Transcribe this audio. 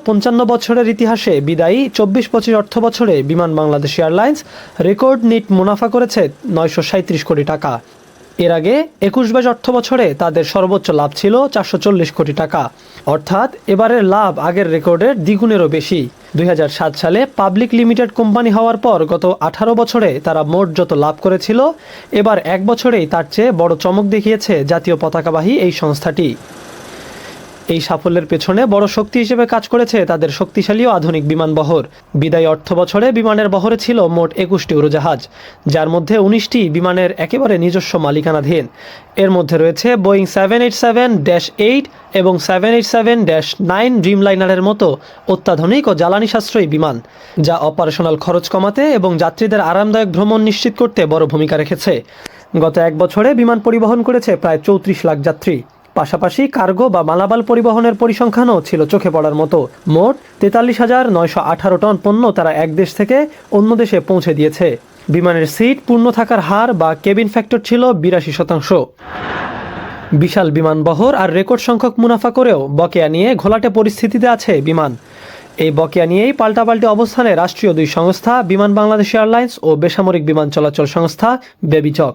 55 বছরের ইতিহাসে বিদায়ী 24-25 অর্থ বছরে বিমান বাংলাদেশ এয়ারলাইন্স রেকর্ড নেট মুনাফা করেছে 937 কোটি টাকা। এর আগে 21-22 অর্থ বছরে তাদের সর্বোচ্চ লাভ ছিল 440 কোটি টাকা, অর্থাৎ এবারের লাভ আগের রেকর্ডের দ্বিগুণেরও বেশি। 2007 সালে পাবলিক লিমিটেড কোম্পানি হওয়ার পর গত 18 বছরে তারা মোট যত লাভ করেছিল, এবার এক বছরেই তার চেয়ে বড় চমক দেখিয়েছে জাতীয় পতাকাবাহী এই সংস্থাটি। এই সাফল্যের পেছনে বড় শক্তি হিসেবে কাজ করেছে তাদের শক্তিশালী ও আধুনিক বিমানবহর। বিদায়ী অর্থ বছরে বিমানের বহরে ছিল মোট 21টি উড়োজাহাজ, যার মধ্যে 19টি বিমানের একেবারে নিজস্ব মালিকানাধীন। এর মধ্যে রয়েছে বোয়িং 787-8 এবং 787-9 ড্রিমলাইনারের মতো অত্যাধুনিক ও জ্বালানি সাশ্রয়ী বিমান, যা অপারেশনাল খরচ কমাতে এবং যাত্রীদের আরামদায়ক ভ্রমণ নিশ্চিত করতে বড় ভূমিকা রেখেছে। গত এক বছরে বিমান পরিবহন করেছে প্রায় 34 লাখ যাত্রী। পাশাপাশি কার্গো বা মালামাল পরিবহনের পরিসংখ্যানও ছিল চোখে পড়ার মতো। মোট 43,918 টন পণ্য তারা এক দেশ থেকে অন্য দেশে পৌঁছে দিয়েছে। বিমানের সিট পূর্ণ থাকার হার বা কেবিন ফ্যাক্টর ছিল 82%। বিশাল বিমানবহর আর রেকর্ড সংখ্যক মুনাফা করেও বকেয়া নিয়ে ঘোলাটে পরিস্থিতিতে আছে বিমান। এই বকেয়া নিয়েই পাল্টাপাল্টি অবস্থানে রাষ্ট্রীয় দুই সংস্থা বিমান বাংলাদেশ এয়ারলাইন্স ও বেসামরিক বিমান চলাচল সংস্থা বেবিচক।